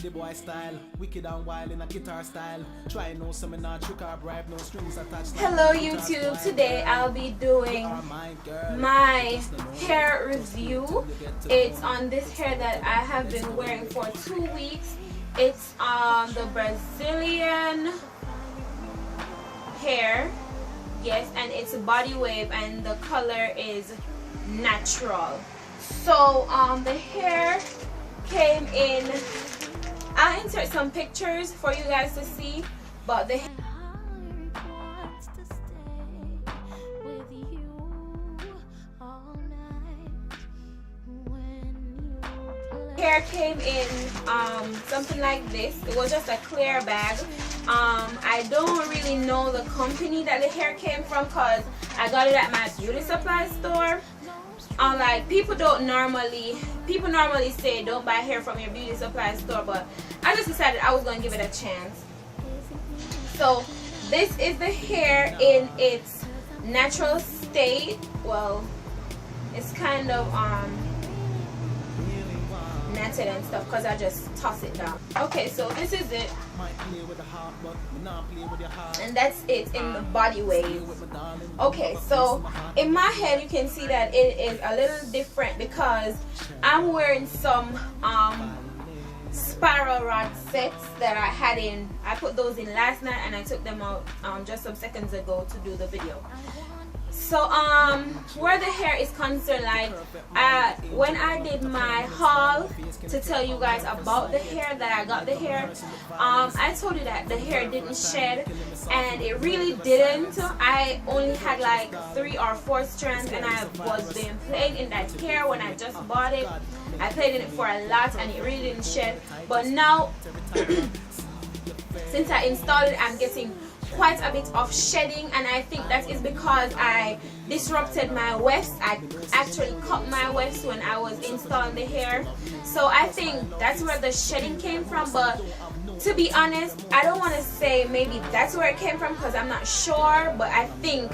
the boy style, wicked and wild in a guitar style. Try no seminar, trick or bribe, no strings attached. Hello YouTube, today I'll be doing my hair review. It's on this hair that I have been wearing for 2 weeks. It's the Brazilian hair, yes, and it's a body wave and the color is natural. So the hair came in, I'll insert some pictures for you guys to see, but the hair came in something like this. It was just a clear bag. I don't really know the company that the hair came from because I got it at my beauty supply store. Like people normally say don't buy hair from your beauty supply store, but I just decided I was going to give it a chance. So this is the hair in its natural state. Well, it's kind of netted and stuff because I just toss it down. Okay, so this is it, and that's it in the body wave. Okay, so in my head you can see that it is a little different because I'm wearing some spiral rod sets that I had in. I put those in last night and I took them out just some seconds ago to do the video. So where the hair is concerned, like when I did my haul to tell you guys about the hair that I got the hair, I told you that the hair didn't shed, and it really didn't. I only had like 3 or 4 strands, and I was being playing in that hair when I just bought it. I played in it for a lot and it really didn't shed, but now since I installed it, I'm getting quite a bit of shedding, and I think that is because I disrupted my wefts. I actually cut my wefts when I was installing the hair, so I think that's where the shedding came from. But to be honest, I don't want to say maybe that's where it came from because I'm not sure, but I think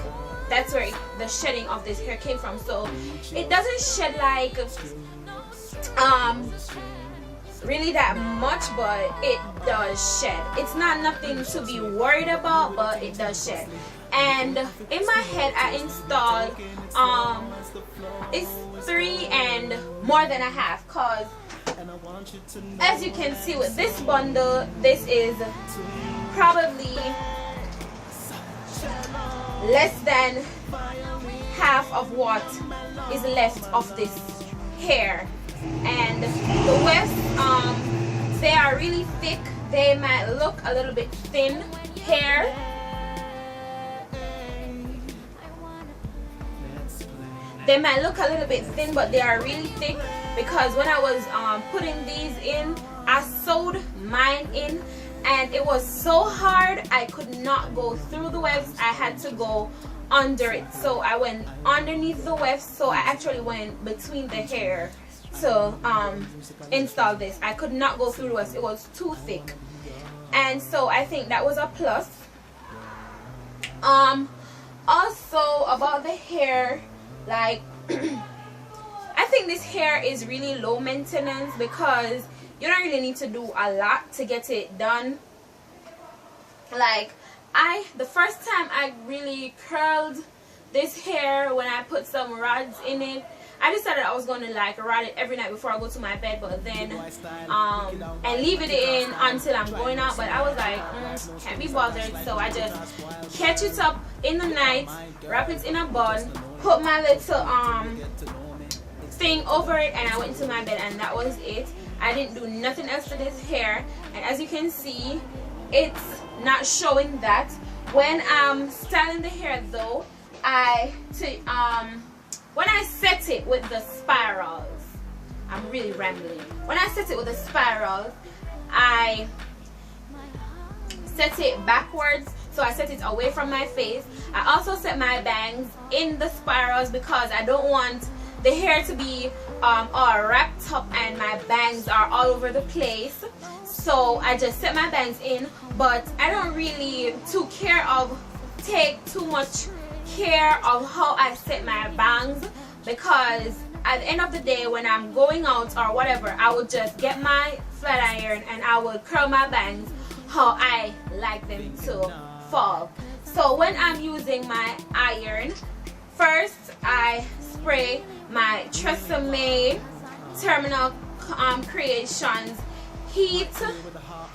that's where the shedding of this hair came from. So it doesn't shed like really that much, but it does shed. It's not nothing to be worried about, but it does shed. And in my head I installed it's 3 and more than a half, cause as you can see with this bundle, this is probably less than half of what is left of this hair. And the wefts, they are really thick. They might look a little bit thin hair. They might look a little bit thin, but they are really thick because when I was putting these in, I sewed mine in, and it was so hard I could not go through the wefts. I had to go under it. So I went underneath the wefts, so I actually went between the hair to install this. I could not go through it. It was too thick, and so I think that was a plus. Also about the hair, like I think this hair is really low maintenance because you don't really need to do a lot to get it done. Like the first time I really curled this hair, when I put some rods in it, I decided I was going to like rod it every night before I go to my bed, but then and leave it in until I'm going out. But I was like, can't be bothered, so I just catch it up in the night, wrap it in a bun, put my little thing over it, and I went into my bed, and that was it. I didn't do nothing else to this hair, and as you can see, it's not showing that. When I'm styling the hair though, when I set it with the spirals, I'm really rambling. When I set it with the spirals, I set it backwards, so I set it away from my face. I also set my bangs in the spirals because I don't want the hair to be all wrapped up and my bangs are all over the place. So I just set my bangs in, but I don't really take too much care of how I set my bangs, because at the end of the day when I'm going out or whatever, I would just get my flat iron and I will curl my bangs how I like them to fall. So when I'm using my iron, first I spray my Tresemme Terminal Creations Heat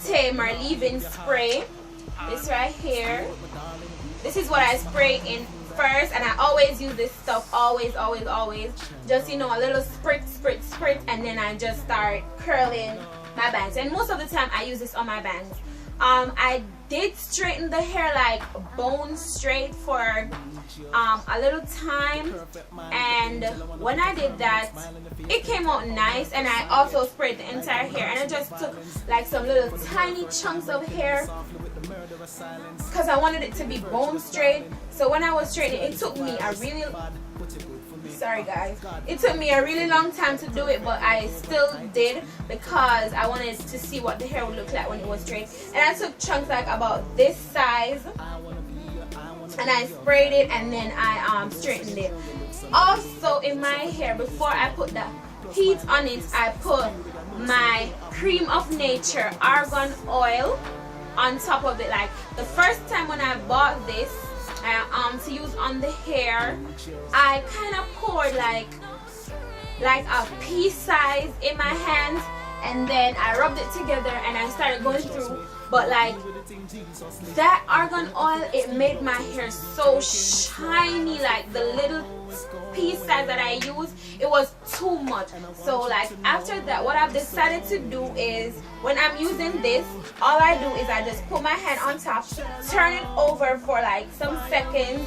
Tamer Leave-In Spray. This right here. This is what I spray in first, and I always use this stuff, always. Just, you know, a little sprit, and then I just start curling my bangs. And most of the time I use this on my bangs. I did straighten the hair like bone straight for a little time, and when I did that, it came out nice. And I also sprayed the entire hair, and I just took like some little tiny chunks of hair because I wanted it to be bone straight. So when I was straightening, it took me a really it took me a really long time to do it, but I still did because I wanted to see what the hair would look like when it was straight. And I took chunks like about this size, and I sprayed it, and then I straightened it. Also in my hair, before I put the heat on it, I put my Cream of Nature argan oil on top of it. Like the first time when I bought this to use on the hair, I kind of poured like a pea size in my hands, and then I rubbed it together and I started going through. But like that argan oil, it made my hair so shiny. Like the little pea size that I used, it was too much. So like after that, what I've decided to do is when I'm using this, all I do is I just put my hand on top, turn it over for like some seconds,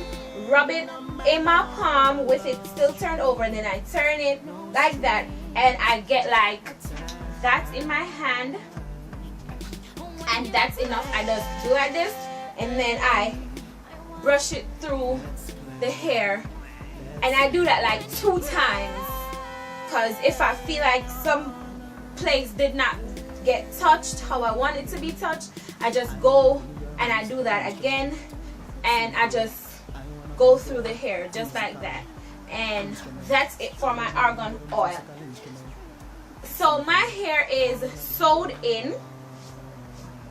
rub it in my palm with it still turned over, and then I turn it like that, and I get like that in my hand, and that's enough. I just do like this, and then I brush it through the hair, and I do that like 2 times, because if I feel like some place did not get touched how I want it to be touched, I just go and I do that again, and I just go through the hair just like that. And that's it for my argan oil. So my hair is sewed in,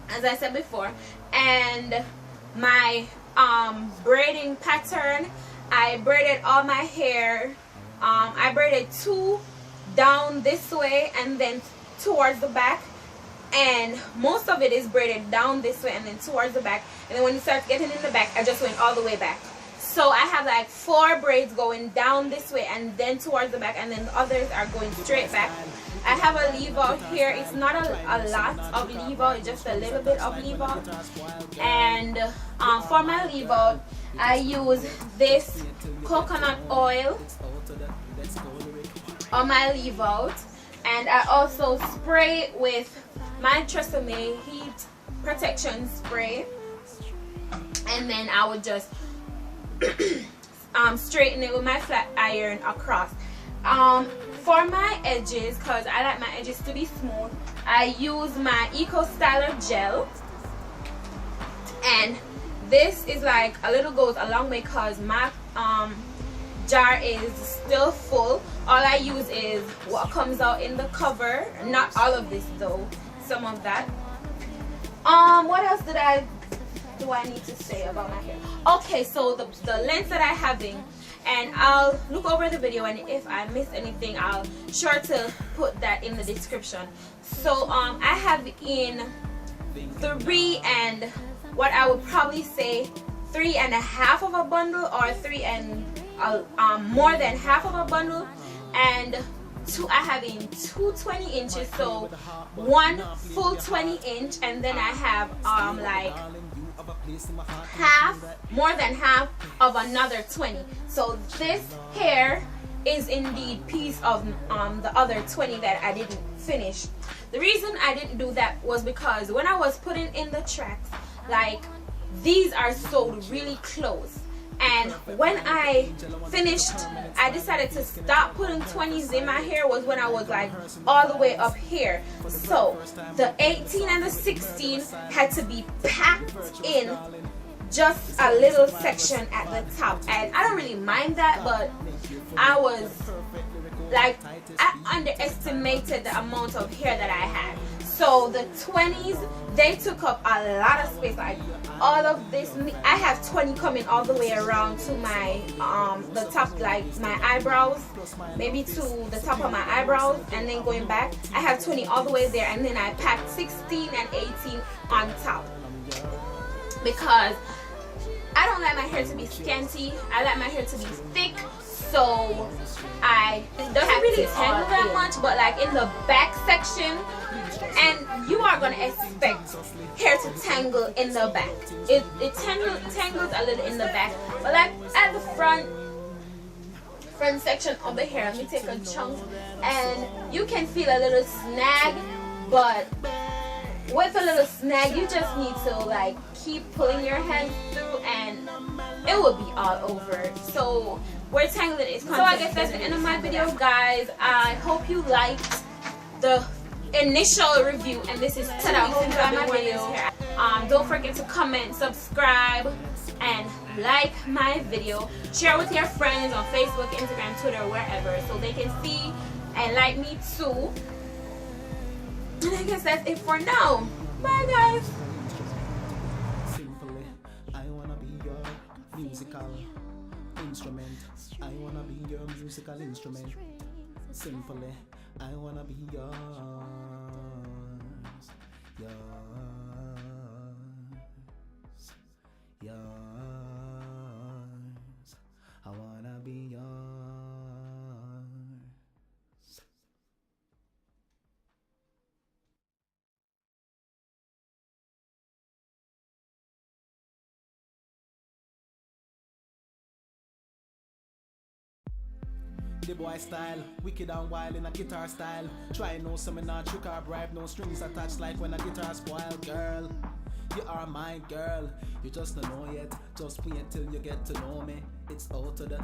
as I said before, and my braiding pattern, I braided all my hair. I braided 2 down this way and then towards the back, and most of it is braided down this way and then towards the back, and then when it starts getting in the back, I just went all the way back. So I have like 4 braids going down this way and then towards the back, and then the others are going straight back. I have a leave out here. It's not a lot of leave out, it's just a little bit of leave out. And for my leave out, I use this coconut oil on my leave out, and I also spray it with my Tresemme Heat Protection Spray, and then I would just straighten it with my flat iron across. For my edges, because I like my edges to be smooth, I use my Eco Styler gel, and this is like a little goes a long way because my jar is still full. All I use is what comes out in the cover, not all of this though, some of that. What else do I need to say about my hair? Okay, so the length that I having, and I'll look over the video, and if I miss anything, I'll sure to put that in the description. So I have in 3 and what I would probably say 3.5 of a bundle, or 3 and more than half of a bundle, and I have in 2 20 inches, so 1 full 20 inch, and then I have like more than half of another 20. So this hair is indeed piece of the other 20 that I didn't finish. The reason I didn't do that was because when I was putting in the tracks, like these are sewed really close, and when I finished, I decided to stop putting 20s in my hair was when I was like all the way up here. So the 18 and the 16 had to be packed in just a little section at the top, and I don't really mind that, but I was like, I underestimated the amount of hair that I had. So the 20s, they took up a lot of space. Like all of this, I have 20 coming all the way around to my the top, like my eyebrows, maybe to the top of my eyebrows, and then going back. I have 20 all the way there, and then I packed 16 and 18 on top because I don't like my hair to be scanty. I like my hair to be thick. So it doesn't really tangle that much, but like in the back section, and you are gonna expect hair to tangle in the back. It tangles a little in the back, but like at the front section of the hair, let me take a chunk, and you can feel a little snag, but with a little snag, you just need to like keep pulling your hands through, and it will be all over. So we're tangling it. So I guess that's the end of my video, guys. I hope you liked the initial review, and this is 2 weeks into my videos. Don't forget to comment, subscribe, and like my video. Share with your friends on Facebook, Instagram, Twitter, wherever, so they can see and like me too. And I guess that's it for now. Bye, guys. Simply, I wanna be your musical instrument. I wanna be your musical instrument. Simply, I wanna be yours. Yours. Yours. I wanna be yours. The boy style, wicked and wild in a guitar style. Try no seminar, trick or bribe, no strings attached like when a guitar spoil. Girl, you are my girl. You just don't know yet. Just wait till you get to know me. It's out of the